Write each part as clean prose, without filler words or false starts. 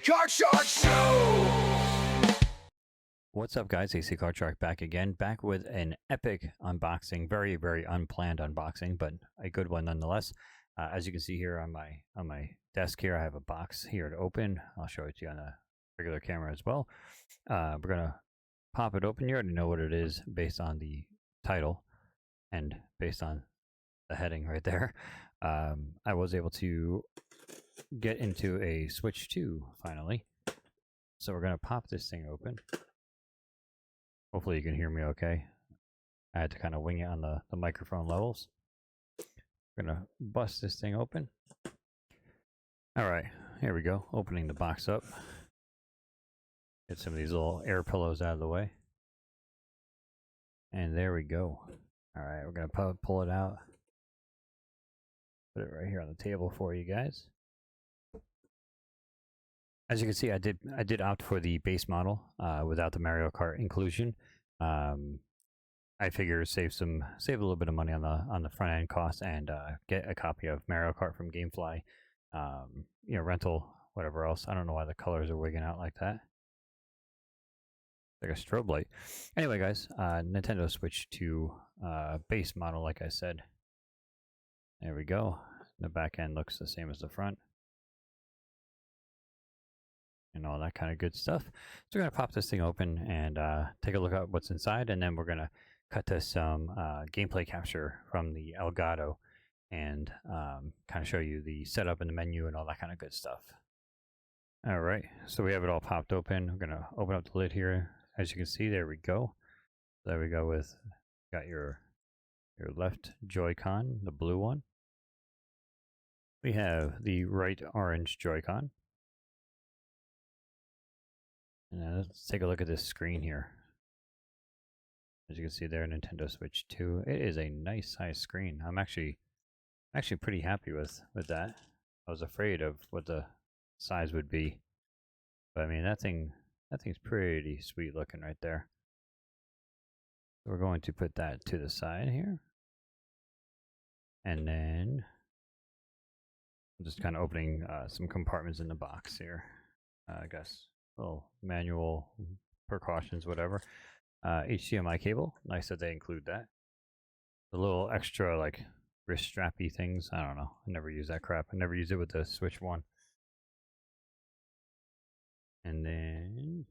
Card Shark Show! What's up, guys? AC Card Shark back again, back with an epic unboxing. Very, very unplanned unboxing, but a good one nonetheless. As you can see here on my desk here, I have a box here to open. I'll show it to you on a regular camera as well. We're gonna pop it open. You already know what it is based on the title and based on the heading right there. I was able to get into a Switch 2 finally, so we're gonna pop this thing open. Hopefully you can hear me okay. I had to kind of wing it on the microphone levels. We're gonna bust this thing open. All right, here we go. Opening the box up. Get some of these little air pillows out of the way. And there we go. All right, we're gonna pull it out. Put it right here on the table for you guys. As you can see, I did opt for the base model without the Mario Kart inclusion. I figure save a little bit of money on the front end cost and get a copy of Mario Kart from GameFly. Rental, whatever else. I don't know why the colors are wigging out like that. Like a strobe light. Anyway, guys, Nintendo Switch 2 base model, like I said. There we go. The back end looks the same as the front. And all that kind of good stuff. So we're going to pop this thing open and take a look at what's inside, and then we're going to cut to some gameplay capture from the Elgato and kind of show you the setup and the menu and all that kind of good stuff. All right, so we have it all popped open. We're going to open up the lid here. As you can see, there we go. There we go with, got your left Joy-Con, the blue one. We have the right orange Joy-Con. And let's take a look at this screen here. As you can see there, Nintendo Switch 2. It is a nice size screen. I'm actually pretty happy with that. I was afraid of what the size would be, but I mean that thing's pretty sweet looking right there. So we're going to put that to the side here, and then I'm just kind of opening some compartments in the box here. I guess. Little manual precautions, whatever. HDMI cable. Nice that they include that. The little extra like wrist strappy things. I don't know. I never use that crap. I never use it with the Switch 1. And then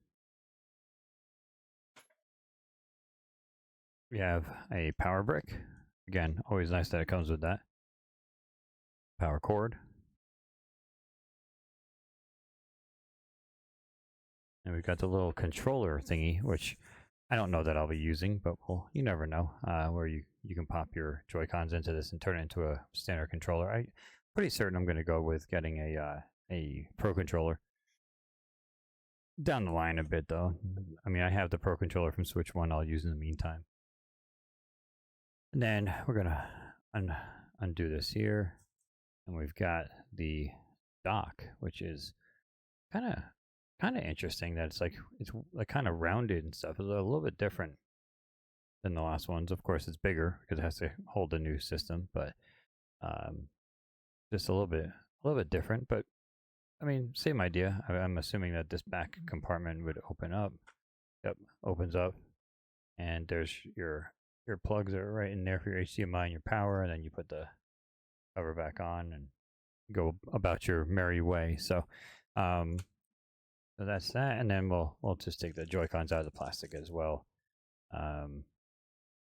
we have a power brick. Again, always nice that it comes with that. Power cord. And we've got the little controller thingy, which I don't know that I'll be using, but well, you never know. Where you can pop your Joy-Cons into this and turn it into a standard controller. I'm pretty certain I'm going to go with getting a Pro Controller. Down the line a bit, though. I mean, I have the Pro Controller from Switch 1 I'll use in the meantime. And then we're going to undo this here. And we've got the dock, which is kind of interesting that it's like kind of rounded and stuff. It's a little bit different than the last ones. Of course, it's bigger because it has to hold the new system, but just a little bit different. But I mean, same idea. I'm assuming that this back compartment would open up. Yep, opens up, and there's your plugs are right in there for your HDMI and your power, and then you put the cover back on and go about your merry way. So that's that, and then we'll just take the Joy-Cons out of the plastic as well.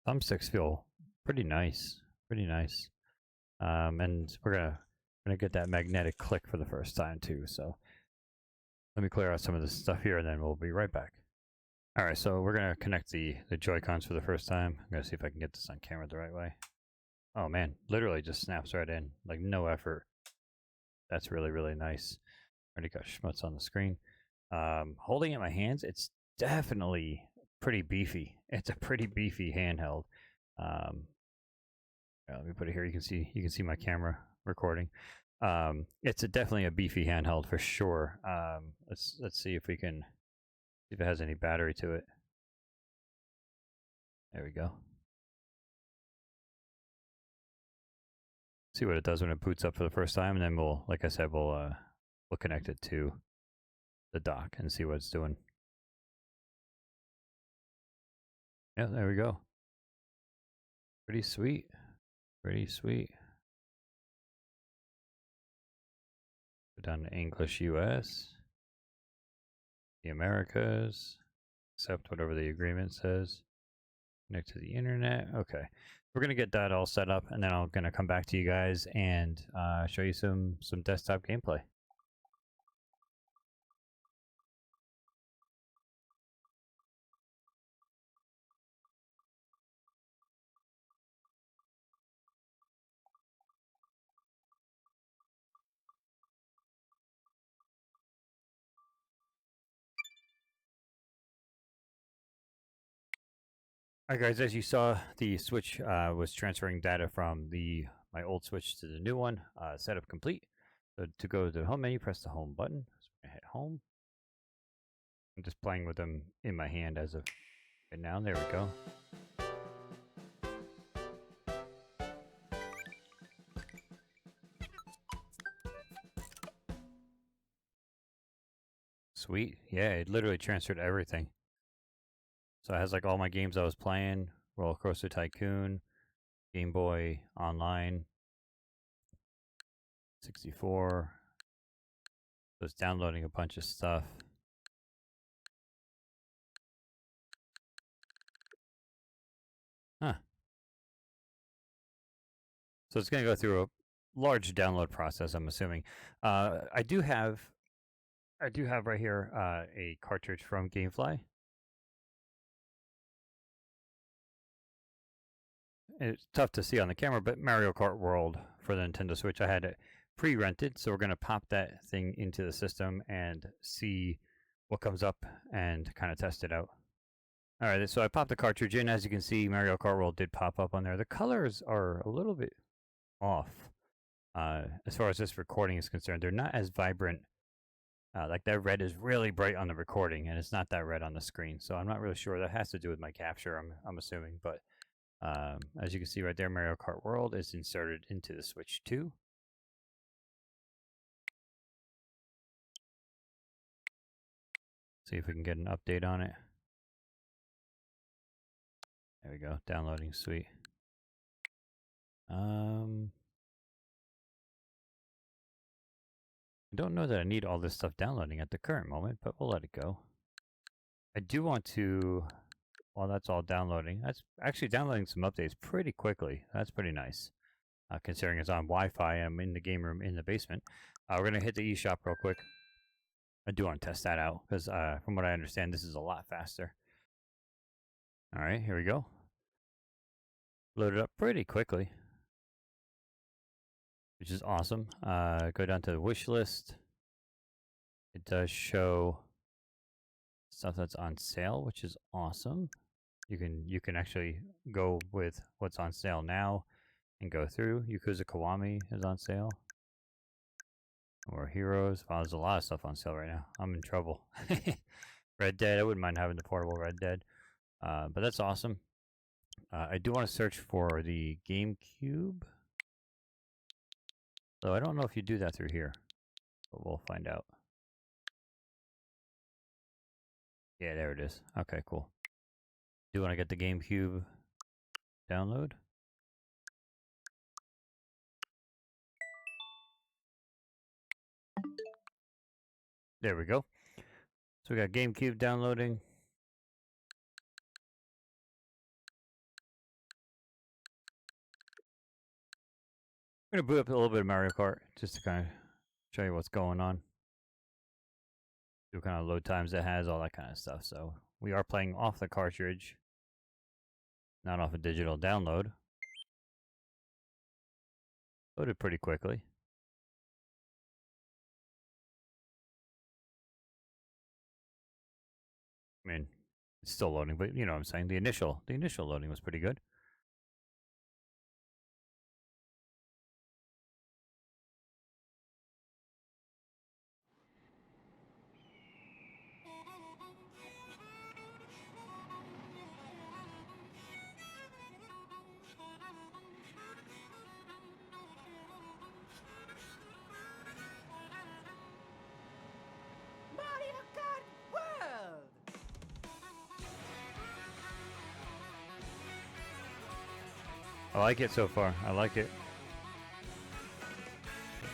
Thumbsticks feel pretty nice, and we're gonna get that magnetic click for the first time too. So let me clear out some of this stuff here, and then we'll be right back. All right, so we're gonna connect the Joy-Cons for the first time. I'm gonna see if I can get this on camera the right way. Oh man, literally just snaps right in, like no effort. That's really nice. Already got schmutz on the screen. Holding it in my hands, it's definitely pretty beefy. It's a pretty beefy handheld. Let me put it here. You can see my camera recording. It's definitely a beefy handheld for sure. Let's see if we can see if it has any battery to it. There we go. See what it does when it boots up for the first time, and then we'll, like I said, we'll connect it to the dock and see what it's doing. Yeah, there we go. Pretty sweet. Pretty sweet. Go down to English US. The Americas. Accept whatever the agreement says. Connect to the internet. Okay. We're going to get that all set up, and then I'm going to come back to you guys and show you some desktop gameplay. Alright guys, as you saw, the Switch was transferring data from my old Switch to the new one. Setup complete. So to go to the home menu, press the home button. So I'm going to hit home. I'm just playing with them in my hand as of right now. There we go. Sweet. Yeah, it literally transferred everything. So it has like all my games I was playing, Roller Coaster Tycoon, Game Boy Online, 64. So it's downloading a bunch of stuff. Huh. So it's going to go through a large download process, I'm assuming. I do have right here a cartridge from GameFly. It's tough to see on the camera, but Mario Kart World for the Nintendo Switch, I had it pre-rented, so we're going to pop that thing into the system and see what comes up and kind of test it out. All right, so I popped the cartridge in. As you can see, Mario Kart World did pop up on there. The colors are a little bit off as far as this recording is concerned. They're not as vibrant. Like that red is really bright on the recording, and it's not that red on the screen. So I'm not really sure. That has to do with my capture, I'm assuming, but as you can see right there, Mario Kart World is inserted into the Switch 2. See if we can get an update on it. There we go, downloading, sweet. I don't know that I need all this stuff downloading at the current moment, but we'll let it go. I do want to, while that's all downloading, that's actually downloading some updates pretty quickly. That's pretty nice. Considering it's on Wi-Fi, I'm in the game room in the basement. We're going to hit the eShop real quick. I do want to test that out because from what I understand, this is a lot faster. All right, here we go. Loaded up pretty quickly, which is awesome. Go down to the wish list. It does show stuff that's on sale, which is awesome. You can actually go with what's on sale now and go through. Yakuza Kiwami is on sale. Or Heroes. Wow, there's a lot of stuff on sale right now. I'm in trouble. Red Dead. I wouldn't mind having the portable Red Dead. But that's awesome. I do want to search for the GameCube. Though I don't know if you do that through here. But we'll find out. Yeah, there it is. Okay, cool. Do you want to get the GameCube download? There we go. So we got GameCube downloading. I'm going to boot up a little bit of Mario Kart just to kind of show you what's going on. See what kind of load times it has, all that kind of stuff. So we are playing off the cartridge, not off a digital download. Loaded pretty quickly. I mean, it's still loading, but you know what I'm saying. The initial loading was pretty good. Mario like it so far. I like it.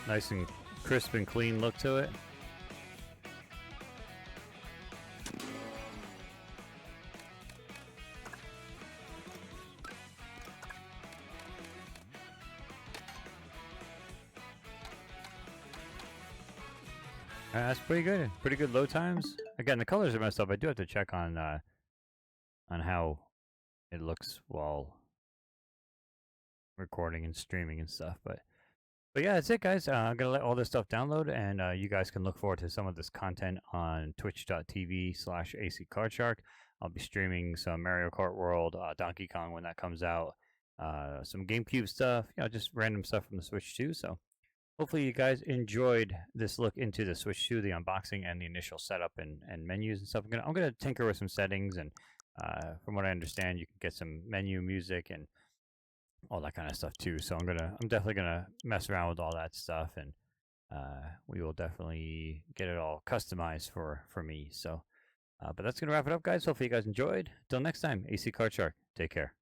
Nice and crisp and clean look to it. That's pretty good. Pretty good load times. Again, the colors are messed up. I do have to check on how it looks while recording and streaming and stuff. But yeah, that's it, guys. I'm gonna let all this stuff download, and you guys can look forward to some of this content on twitch.tv/ACCardShark. I'll be streaming some Mario Kart World, Donkey Kong when that comes out, some GameCube stuff, just random stuff from the Switch 2. So hopefully you guys enjoyed this look into the Switch 2, the unboxing and the initial setup and menus and stuff. I'm gonna tinker with some settings, and from what I understand, you can get some menu music and all that kind of stuff too. So I'm definitely gonna mess around with all that stuff, and we will definitely get it all customized for me. So, but that's gonna wrap it up, guys. Hopefully you guys enjoyed. Till next time, AC Card Shark. Take care.